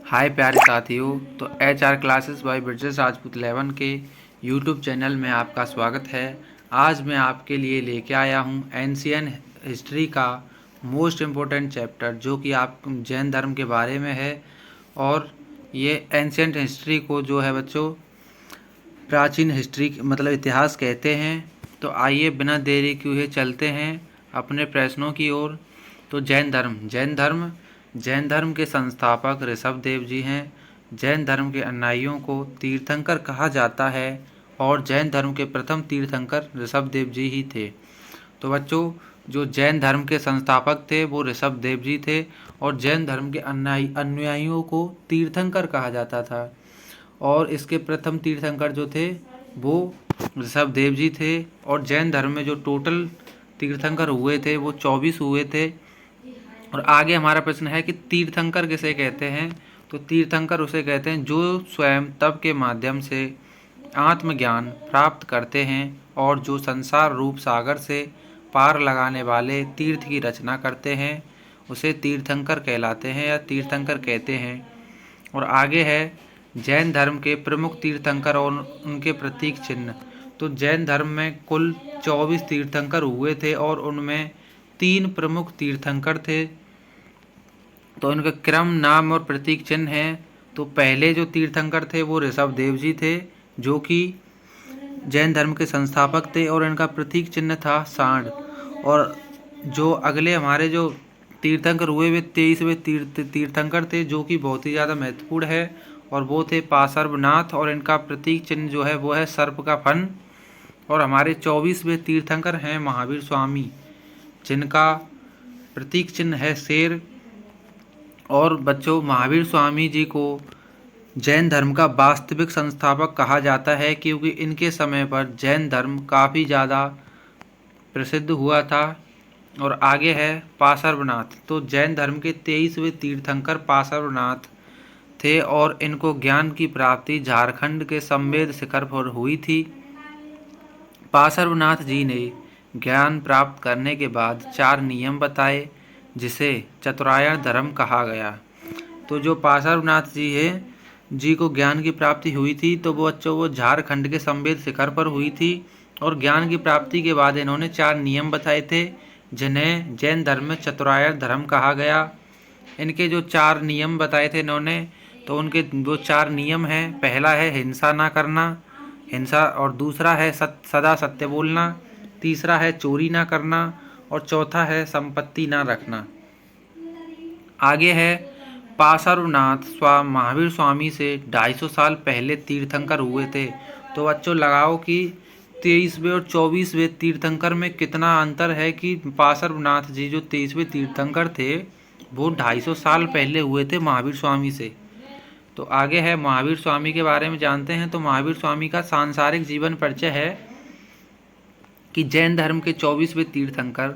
हाय प्यारे साथियों। तो HR classes bye Brijesh Rajput 11 के यूट्यूब चैनल में आपका स्वागत है। आज मैं आपके लिए लेके आया हूँ एंशियन हिस्ट्री का मोस्ट इम्पोर्टेंट चैप्टर, जो कि आप जैन धर्म के बारे में है। और ये एंशियंट हिस्ट्री को जो है बच्चों प्राचीन हिस्ट्री मतलब इतिहास कहते हैं। तो आइए बिना देरी किए चलते हैं अपने प्रश्नों की ओर। तो जैन धर्म के संस्थापक ऋषभ देव जी हैं। जैन धर्म के अनुयायियों को तीर्थंकर कहा जाता है और जैन धर्म के प्रथम तीर्थंकर ऋषभ देव जी ही थे। तो बच्चों, जो जैन धर्म के संस्थापक थे वो ऋषभ देव जी थे और जैन धर्म के अनुयायियों को तीर्थंकर कहा जाता था। और इसके प्रथम तीर्थंकर जो थे वो ऋषभ देव जी थे। और जैन धर्म में जो टोटल तीर्थंकर हुए थे वो 24 हुए थे। और आगे हमारा प्रश्न है कि तीर्थंकर किसे कहते हैं। तो तीर्थंकर उसे कहते हैं जो स्वयं तप के माध्यम से आत्मज्ञान प्राप्त करते हैं और जो संसार रूप सागर से पार लगाने वाले तीर्थ की रचना करते हैं, उसे तीर्थंकर कहलाते हैं या तीर्थंकर कहते हैं। और आगे है जैन धर्म के प्रमुख तीर्थंकर और उनके प्रतीक चिन्ह। तो जैन धर्म में कुल 24 तीर्थंकर हुए थे और उनमें 3 प्रमुख तीर्थंकर थे। तो इनका क्रम, नाम और प्रतीक चिन्ह है। तो पहले जो तीर्थंकर थे वो ऋषभ देव जी थे, जो कि जैन धर्म के संस्थापक थे और इनका प्रतीक चिन्ह था सांड। और जो अगले हमारे जो तीर्थंकर हुए वे 23वें तीर्थंकर थे, जो कि बहुत ही ज़्यादा महत्वपूर्ण है। और वो थे पार्श्वनाथ और इनका प्रतीक चिन्ह जो है वो है सर्प का फन। और हमारे 24वें तीर्थंकर हैं महावीर स्वामी, जिनका प्रतीक चिन्ह है शेर। और बच्चों, महावीर स्वामी जी को जैन धर्म का वास्तविक संस्थापक कहा जाता है, क्योंकि इनके समय पर जैन धर्म काफ़ी ज़्यादा प्रसिद्ध हुआ था। और आगे है पार्श्वनाथ। तो जैन धर्म के 23वें तीर्थंकर पार्श्वनाथ थे और इनको ज्ञान की प्राप्ति झारखंड के संवेद शिखर पर हुई थी। पार्श्वनाथ जी ने ज्ञान प्राप्त करने के बाद 4 नियम बताए, जिसे चतुरायण धर्म कहा गया। तो जो पार्श्वनाथ जी है जी को ज्ञान की प्राप्ति हुई थी, तो वो झारखंड के संवेद शिखर पर हुई थी। और ज्ञान की प्राप्ति के बाद इन्होंने 4 नियम बताए थे, जिन्हें जैन धर्म में चतुरायण धर्म कहा गया। इनके जो 4 नियम बताए थे इन्होंने, तो उनके वो 4 नियम हैं। पहला है हिंसा ना करना, हिंसा। और दूसरा है सदा सत्य बोलना। तीसरा है चोरी ना करना। और चौथा है संपत्ति ना रखना। आगे है पार्श्वनाथ महावीर स्वामी से 250 साल पहले तीर्थंकर हुए थे। तो बच्चों लगाओ कि 23वें और 24वें तीर्थंकर में कितना अंतर है कि पार्श्वनाथ जी जो 23वें तीर्थंकर थे वो 250 साल पहले हुए थे महावीर स्वामी से। तो आगे है महावीर स्वामी के बारे में जानते हैं। तो महावीर स्वामी का सांसारिक जीवन परिचय है कि जैन धर्म के 24वें तीर्थंकर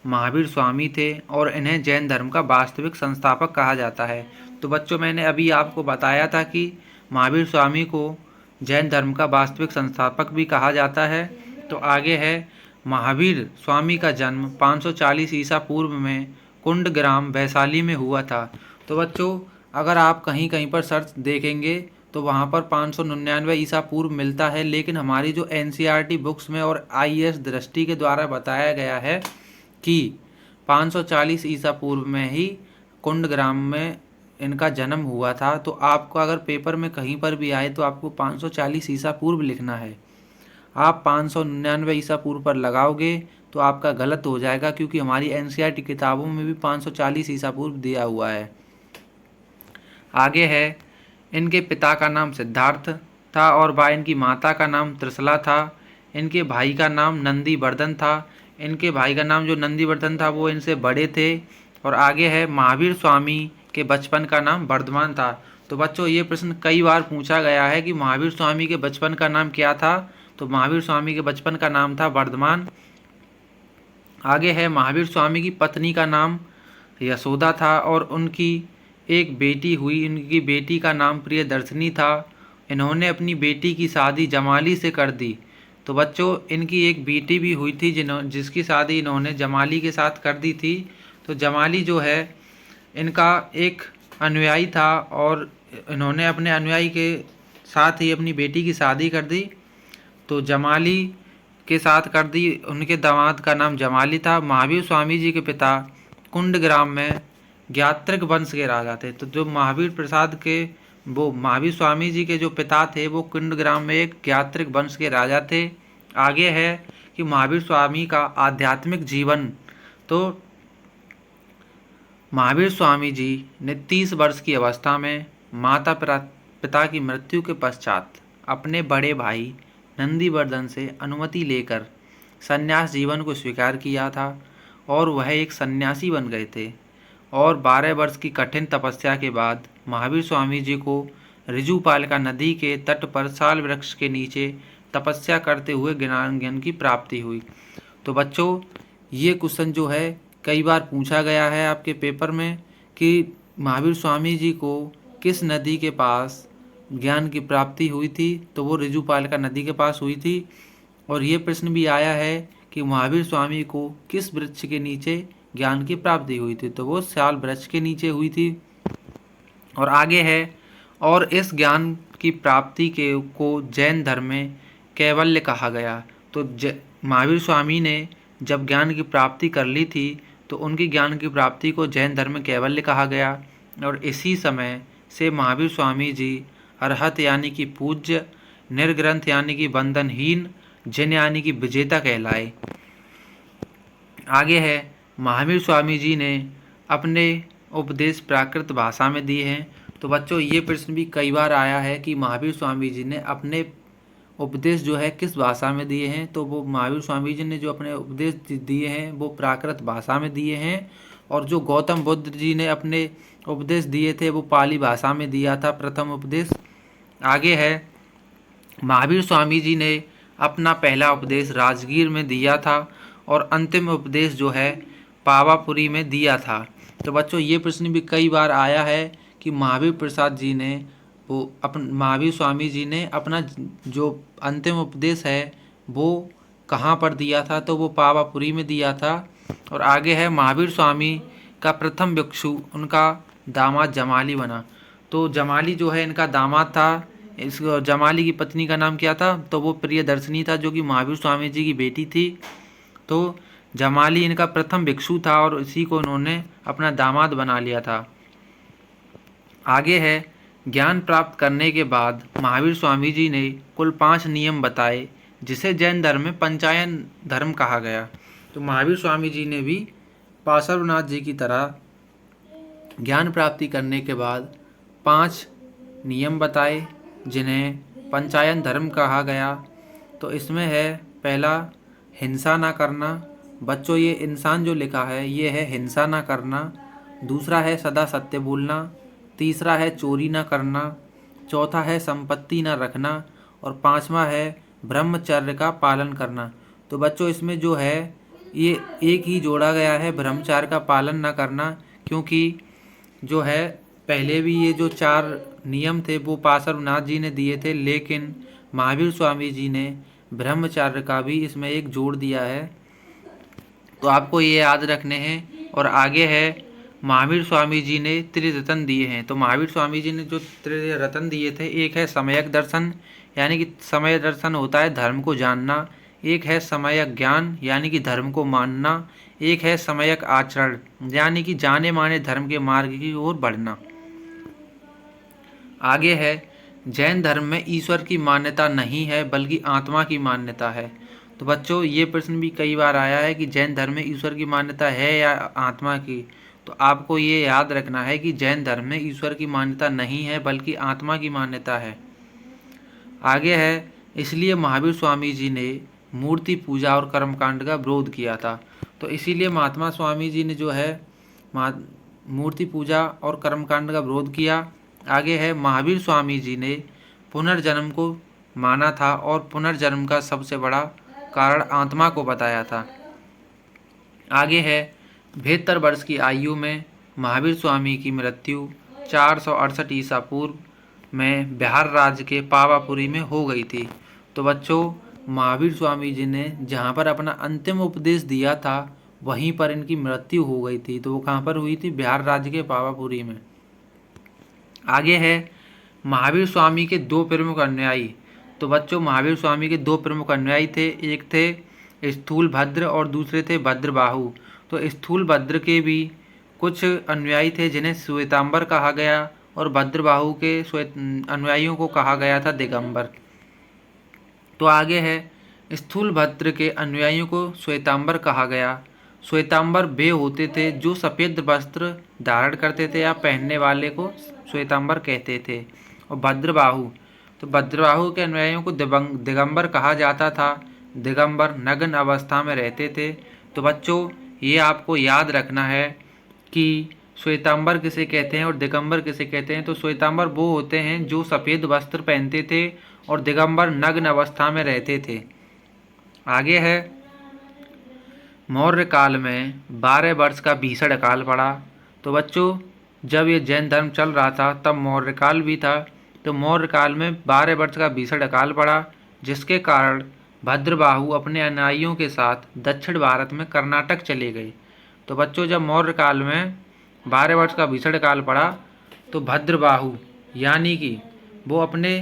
महावीर स्वामी थे और इन्हें जैन धर्म का वास्तविक संस्थापक कहा जाता है। तो बच्चों, मैंने अभी आपको बताया था कि महावीर स्वामी को जैन धर्म का वास्तविक संस्थापक भी कहा जाता है। तो आगे है महावीर स्वामी का जन्म 540 ईसा पूर्व में कुंडग्राम वैशाली में हुआ था। तो बच्चों, अगर आप कहीं कहीं पर सर्च देखेंगे तो वहाँ पर 599 ईसा पूर्व मिलता है, लेकिन हमारी जो NCERT बुक्स में और IAS दृष्टि के द्वारा बताया गया है कि 540 ईसा पूर्व में ही कुंडग्राम में इनका जन्म हुआ था। तो आपको अगर पेपर में कहीं पर भी आए तो आपको 540 ईसा पूर्व लिखना है। आप 599 ईसा पूर्व पर लगाओगे तो आपका गलत हो जाएगा, क्योंकि हमारी NCERT किताबों में भी 540 ईसा पूर्व दिया हुआ है। आगे है इनके पिता का नाम सिद्धार्थ था और इनकी माता का नाम त्रिशला था। इनके भाई का नाम नंदीवर्धन था। इनके भाई का नाम जो नंदीवर्धन था वो इनसे बड़े थे। और आगे है महावीर स्वामी के बचपन का नाम वर्धमान था। तो बच्चों, ये प्रश्न कई बार पूछा गया है कि महावीर स्वामी के बचपन का नाम क्या था। तो महावीर स्वामी के बचपन का नाम था वर्धमान। आगे है महावीर स्वामी की पत्नी का नाम यशोदा था और उनकी एक बेटी हुई। इनकी बेटी का नाम प्रियदर्शनी था। इन्होंने अपनी बेटी की शादी जमाली से कर दी। तो बच्चों, इनकी एक बेटी भी हुई थी जिसकी शादी इन्होंने जमाली के साथ कर दी थी। तो जमाली जो है इनका एक अनुयायी था और इन्होंने अपने अनुयायी के साथ ही अपनी बेटी की शादी कर दी। तो जमाली के साथ कर दी। उनके दामाद का नाम जमाली था। महावीर स्वामी जी के पिता कुंड ग्राम में ज्ञात्रिक वंश के राजा थे। तो जो महावीर प्रसाद के वो महावीर स्वामी जी के जो पिता थे वो कुंड ग्राम में एक ज्ञात्रिक वंश के राजा थे। आगे है कि महावीर स्वामी का आध्यात्मिक जीवन। तो महावीर स्वामी जी ने 30 वर्ष की अवस्था में माता पिता की मृत्यु के पश्चात अपने बड़े भाई नंदीवर्धन से अनुमति लेकर संन्यास जीवन को स्वीकार किया था और वह एक सन्यासी बन गए थे। और 12 वर्ष की कठिन तपस्या के बाद महावीर स्वामी जी को ऋजुपालिका नदी के तट पर साल वृक्ष के नीचे तपस्या करते हुए ज्ञान की प्राप्ति हुई। तो बच्चों, ये क्वेश्चन जो है कई बार पूछा गया है आपके पेपर में कि महावीर स्वामी जी को किस नदी के पास ज्ञान की प्राप्ति हुई थी। तो वो ऋजुपालिका नदी के पास हुई थी। और ये प्रश्न भी आया है कि महावीर स्वामी को किस वृक्ष के नीचे ज्ञान की प्राप्ति हुई थी। तो वो साल वृक्ष के नीचे हुई थी। और आगे है, और इस ज्ञान की प्राप्ति को जैन धर्म में कैवल्य कहा गया। तो महावीर स्वामी ने जब ज्ञान की प्राप्ति कर ली थी तो उनकी ज्ञान की प्राप्ति को जैन धर्म में कैवल्य कहा गया। और इसी समय से महावीर स्वामी जी अरहत यानी कि पूज्य, निर्ग्रंथ यानी कि बंधनहीन, जिन यानी कि विजेता कहलाए। आगे है, महावीर स्वामी जी ने अपने उपदेश प्राकृत भाषा में दिए हैं। तो बच्चों, ये प्रश्न भी कई बार आया है कि महावीर स्वामी जी ने अपने उपदेश जो है किस भाषा में दिए हैं। तो वो महावीर स्वामी जी ने जो अपने उपदेश दिए हैं वो प्राकृत भाषा में दिए हैं। और जो गौतम बुद्ध जी ने अपने उपदेश दिए थे वो पाली भाषा में दिया था प्रथम उपदेश। आगे है, महावीर स्वामी जी ने अपना पहला उपदेश राजगीर में दिया था और अंतिम उपदेश जो है पावापुरी में दिया था। तो बच्चों, ये प्रश्न भी कई बार आया है कि महावीर प्रसाद जी ने महावीर स्वामी जी ने अपना जो अंतिम उपदेश है वो कहाँ पर दिया था। तो वो पावापुरी में दिया था। और आगे है, महावीर स्वामी का प्रथम भिक्षु उनका दामाद जमाली बना। तो जमाली जो है इनका दामाद था। इस जमाली की पत्नी का नाम क्या था। तो वो प्रियदर्शनी था जो कि महावीर स्वामी जी की बेटी थी। तो जमाली इनका प्रथम भिक्षु था और इसी को इन्होंने अपना दामाद बना लिया था। आगे है, ज्ञान प्राप्त करने के बाद महावीर स्वामी जी ने कुल 5 नियम बताए जिसे जैन धर्म में पंचायन धर्म कहा गया। तो महावीर स्वामी जी ने भी पार्श्वनाथ जी की तरह ज्ञान प्राप्ति करने के बाद 5 नियम बताए जिन्हें पंचायन धर्म कहा गया। तो इसमें है, पहला हिंसा ना करना। बच्चों, ये इंसान जो लिखा है ये है हिंसा ना करना। दूसरा है सदा सत्य बोलना। तीसरा है चोरी ना करना। चौथा है संपत्ति ना रखना। और 5वां है ब्रह्मचर्य का पालन करना। तो बच्चों, इसमें जो है ये एक ही जोड़ा गया है ब्रह्मचर्य का पालन ना करना, क्योंकि जो है पहले भी ये जो 4 नियम थे वो पार्श्वनाथ जी ने दिए थे, लेकिन महावीर स्वामी जी ने ब्रह्मचर्य का भी इसमें एक जोड़ दिया है। तो आपको ये याद रखने हैं। और आगे है, महावीर स्वामी जी ने त्रिरत्न दिए हैं। तो महावीर स्वामी जी ने जो त्रिरत्न दिए थे, एक है सम्यक दर्शन यानी कि समय दर्शन होता है धर्म को जानना। एक है सम्यक ज्ञान यानी कि धर्म को मानना। एक है सम्यक आचरण यानी कि जाने माने धर्म के मार्ग की ओर बढ़ना। आगे है, जैन धर्म में ईश्वर की मान्यता नहीं है बल्कि आत्मा की मान्यता है। तो बच्चों, ये प्रश्न भी कई बार आया है कि जैन धर्म में ईश्वर की मान्यता है या आत्मा की। तो आपको ये याद रखना है कि जैन धर्म में ईश्वर की मान्यता नहीं है बल्कि आत्मा की मान्यता है। आगे है, इसलिए महावीर स्वामी जी ने मूर्ति पूजा और कर्मकांड का विरोध किया था। तो इसीलिए महात्मा स्वामी जी ने जो है मूर्ति पूजा और कर्मकांड का विरोध किया। आगे है, महावीर स्वामी जी ने पुनर्जन्म को माना था और पुनर्जन्म का सबसे बड़ा कारण आत्मा को बताया था। आगे है, 72 वर्ष की आयु में महावीर स्वामी की मृत्यु 468 ईसा पूर्व में बिहार राज्य के पावापुरी में हो गई थी। तो बच्चों, महावीर स्वामी जी ने जहाँ पर अपना अंतिम उपदेश दिया था वहीं पर इनकी मृत्यु हो गई थी। तो वो कहाँ पर हुई थी, बिहार राज्य के पावापुरी में। आगे है महावीर स्वामी के दो प्रमुख अनुयायी। तो बच्चों महावीर स्वामी के दो प्रमुख अनुयायी थे, एक थे स्थूल भद्र और दूसरे थे भद्रबाहु। तो स्थूल भद्र के भी कुछ अनुयायी थे जिन्हें श्वेतांबर कहा गया और भद्रबाहु के अनुयायियों को कहा गया था दिगंबर। तो आगे है स्थूल भद्र के अनुयायियों को श्वेतांबर कहा गया। श्वेतांबर वे होते थे जो सफ़ेद वस्त्र धारण करते थे या पहनने वाले को श्वेतांबर कहते थे। और भद्रबाहु, तो भद्रबाहु के अनुयायियों को दिगंबर कहा जाता था। दिगंबर नग्न अवस्था में रहते थे। तो बच्चों ये आपको याद रखना है कि श्वेतांबर किसे कहते हैं और दिगंबर किसे कहते हैं। तो श्वेतांबर वो होते हैं जो सफ़ेद वस्त्र पहनते थे और दिगंबर नग्न अवस्था में रहते थे। आगे है मौर्य काल में 12 वर्ष का भीषण अकाल पड़ा। तो बच्चों जब ये जैन धर्म चल रहा था तब मौर्य काल भी था। तो मौर्य काल में 12 वर्ष का भीषण अकाल पड़ा, जिसके कारण भद्रबाहु अपने अनुयायियों के साथ दक्षिण भारत में कर्नाटक चले गए। तो बच्चों जब मौर्य काल में 12 वर्ष का भीषण काल पड़ा तो भद्रबाहु यानी कि वो अपने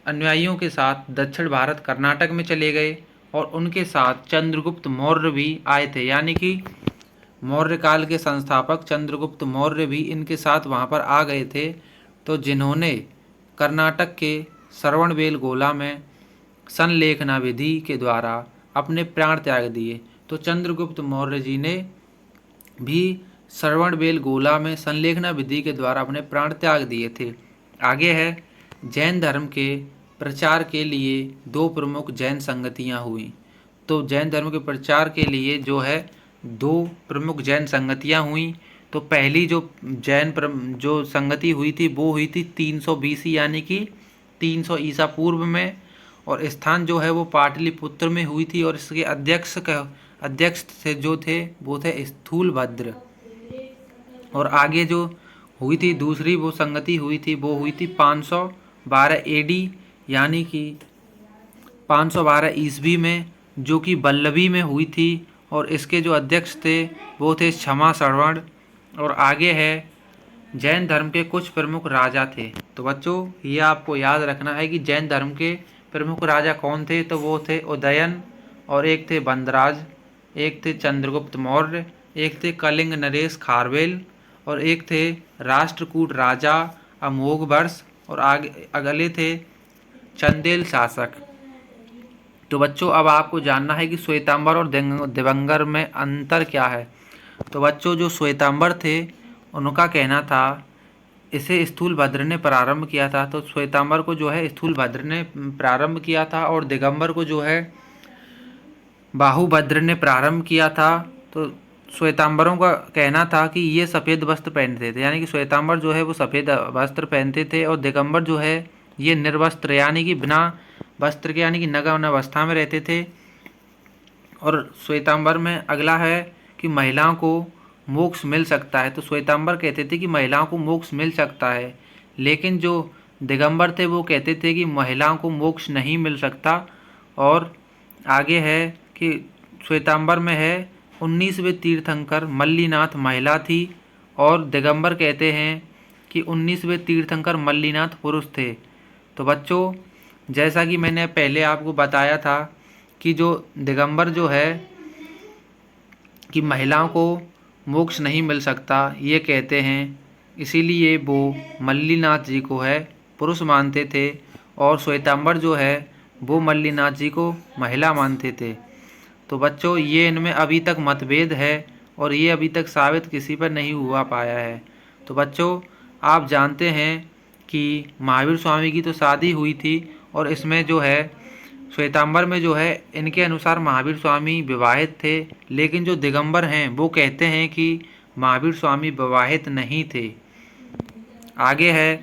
अनुयायियों के साथ दक्षिण भारत कर्नाटक में चले गए और उनके साथ चंद्रगुप्त मौर्य भी आए थे, यानी कि मौर्य काल के संस्थापक चंद्रगुप्त मौर्य भी इनके साथ वहाँ पर आ गए थे। तो जिन्होंने कर्नाटक के श्रवणबेलगोला में संलेखना विधि के द्वारा अपने प्राण त्याग दिए। तो चंद्रगुप्त मौर्य जी ने भी श्रवणबेलगोला में संलेखना विधि के द्वारा अपने प्राण त्याग दिए थे। आगे है जैन धर्म के प्रचार के लिए दो प्रमुख जैन संगतियाँ हुई। तो जैन धर्म के प्रचार के लिए जो है दो प्रमुख जैन संगतियाँ हुई। तो पहली जो संगति हुई थी वो हुई थी 320 यानी कि 300 ईसा पूर्व में, और स्थान जो है वो पाटलिपुत्र में हुई थी और इसके अध्यक्ष से जो थे वो थे स्थूल भद्र। और आगे जो हुई थी दूसरी वो संगति हुई थी वो हुई थी 512 एडी यानी कि 512 ईस्वी में, जो कि बल्लभी में हुई थी और इसके जो अध्यक्ष थे वो थे क्षमा श्रवण। और आगे है जैन धर्म के कुछ प्रमुख राजा थे। तो बच्चों ये आपको याद रखना है कि जैन धर्म के प्रमुख राजा कौन थे। तो वो थे उदयन, और एक थे बंदराज, एक थे चंद्रगुप्त मौर्य, एक थे कलिंग नरेश खारवेल, और एक थे राष्ट्रकूट राजा अमोघवर्ष, और अगले थे चंदेल शासक। तो बच्चों अब आपको जानना है कि श्वेतांबर और दिगंबर में अंतर क्या है। तो बच्चों जो श्वेतांबर थे उनका कहना था इसे स्थूल भद्र ने प्रारंभ किया था। तो श्वेतांबर को जो है स्थूल भद्र ने प्रारंभ किया था और दिगंबर को जो है बाहुभद्र ने प्रारंभ किया था। तो श्वेतांबरों का कहना था कि ये सफ़ेद वस्त्र पहनते थे, यानी कि श्वेतांबर जो है वो सफ़ेद वस्त्र पहनते थे और दिगंबर जो है ये निर्वस्त्र यानी कि बिना वस्त्र के यानी कि नग्न अवस्था में रहते थे। और श्वेतांबर में अगला है कि महिलाओं को मोक्ष मिल सकता है। तो श्वेतांबर कहते थे कि महिलाओं को मोक्ष मिल सकता है, लेकिन जो दिगंबर थे वो कहते थे कि महिलाओं को मोक्ष नहीं मिल सकता। और आगे है कि श्वेतांबर में है 19वें तीर्थंकर मल्लीनाथ महिला थी और दिगंबर कहते हैं कि 19वें तीर्थंकर मल्लीनाथ पुरुष थे। तो बच्चों जैसा कि मैंने पहले आपको बताया था कि जो दिगंबर जो है कि महिलाओं को मोक्ष नहीं मिल सकता ये कहते हैं, इसीलिए वो मल्लीनाथ जी को है पुरुष मानते थे, और श्वेतांबर जो है वो मल्लीनाथ जी को महिला मानते थे। तो बच्चों ये इनमें अभी तक मतभेद है और ये अभी तक साबित किसी पर नहीं हुआ पाया है। तो बच्चों आप जानते हैं कि महावीर स्वामी की तो शादी हुई थी और इसमें जो है श्वेतांबर में जो है इनके अनुसार महावीर स्वामी विवाहित थे, लेकिन जो दिगंबर हैं वो कहते हैं कि महावीर स्वामी विवाहित नहीं थे। आगे है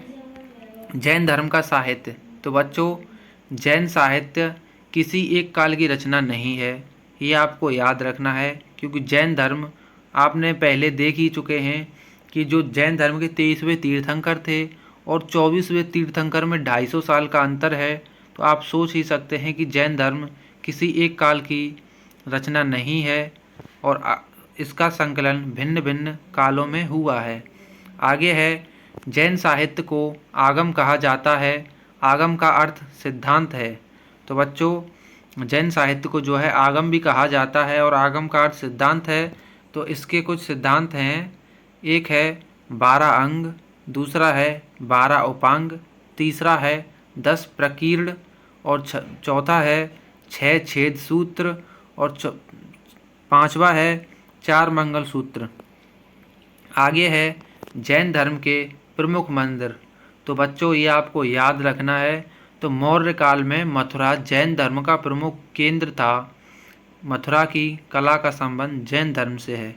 जैन धर्म का साहित्य। तो बच्चों जैन साहित्य किसी एक काल की रचना नहीं है, ये आपको याद रखना है, क्योंकि जैन धर्म आपने पहले देख ही चुके हैं कि जो जैन धर्म के 23वें तीर्थंकर थे और 24वें तीर्थंकर में 250 साल का अंतर है। तो आप सोच ही सकते हैं कि जैन धर्म किसी एक काल की रचना नहीं है और इसका संकलन भिन्न भिन्न कालों में हुआ है। आगे है जैन साहित्य को आगम कहा जाता है। आगम का अर्थ सिद्धांत है। तो बच्चों जैन साहित्य को जो है आगम भी कहा जाता है और आगम का अर्थ सिद्धांत है। तो इसके कुछ सिद्धांत हैं। एक है 12 अंग, दूसरा है 12 उपांग, तीसरा है 10 प्रकीर्ण और चौथा है 6 छेद सूत्र और पांचवा है 4 मंगल सूत्र। आगे है जैन धर्म के प्रमुख मंदिर। तो बच्चों ये आपको याद रखना है। तो मौर्य काल में मथुरा जैन धर्म का प्रमुख केंद्र था। मथुरा की कला का संबंध जैन धर्म से है।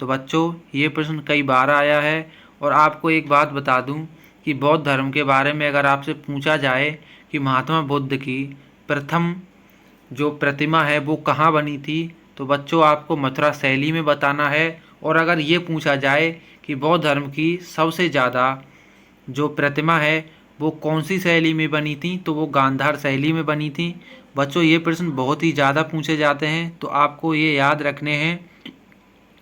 तो बच्चों ये प्रश्न कई बार आया है। और आपको एक बात बता दूं कि बौद्ध धर्म के बारे में अगर आपसे पूछा जाए कि महात्मा बुद्ध की प्रथम जो प्रतिमा है वो कहाँ बनी थी, तो बच्चों आपको मथुरा शैली में बताना है। और अगर ये पूछा जाए कि बौद्ध धर्म की सबसे ज़्यादा जो प्रतिमा है वो कौन सी शैली में बनी थी, तो वो गांधार शैली में बनी थी। बच्चों ये प्रश्न बहुत ही ज़्यादा पूछे जाते हैं, तो आपको ये याद रखने हैं।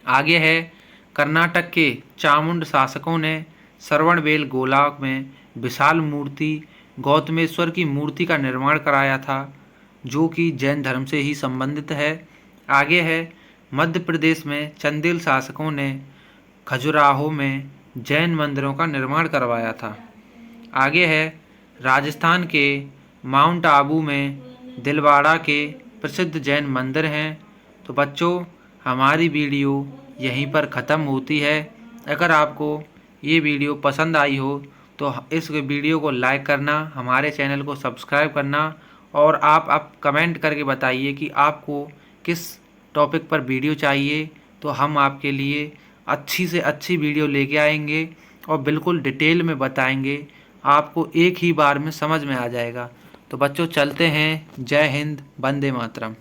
आगे है कर्नाटक के चामुंड शासकों ने श्रवणबेलगोला में विशाल मूर्ति गौतमेश्वर की मूर्ति का निर्माण कराया था, जो कि जैन धर्म से ही संबंधित है। आगे है मध्य प्रदेश में चंदेल शासकों ने खजुराहो में जैन मंदिरों का निर्माण करवाया था। आगे है राजस्थान के माउंट आबू में दिलवाड़ा के प्रसिद्ध जैन मंदिर हैं। तो बच्चों हमारी वीडियो यहीं पर ख़त्म होती है। अगर आपको ये वीडियो पसंद आई हो तो इस वीडियो को लाइक करना, हमारे चैनल को सब्सक्राइब करना और आप कमेंट करके बताइए कि आपको किस टॉपिक पर वीडियो चाहिए। तो हम आपके लिए अच्छी से अच्छी वीडियो लेके आएंगे और बिल्कुल डिटेल में बताएंगे, आपको एक ही बार में समझ में आ जाएगा। तो बच्चों चलते हैं। जय हिंद, वंदे मातरम।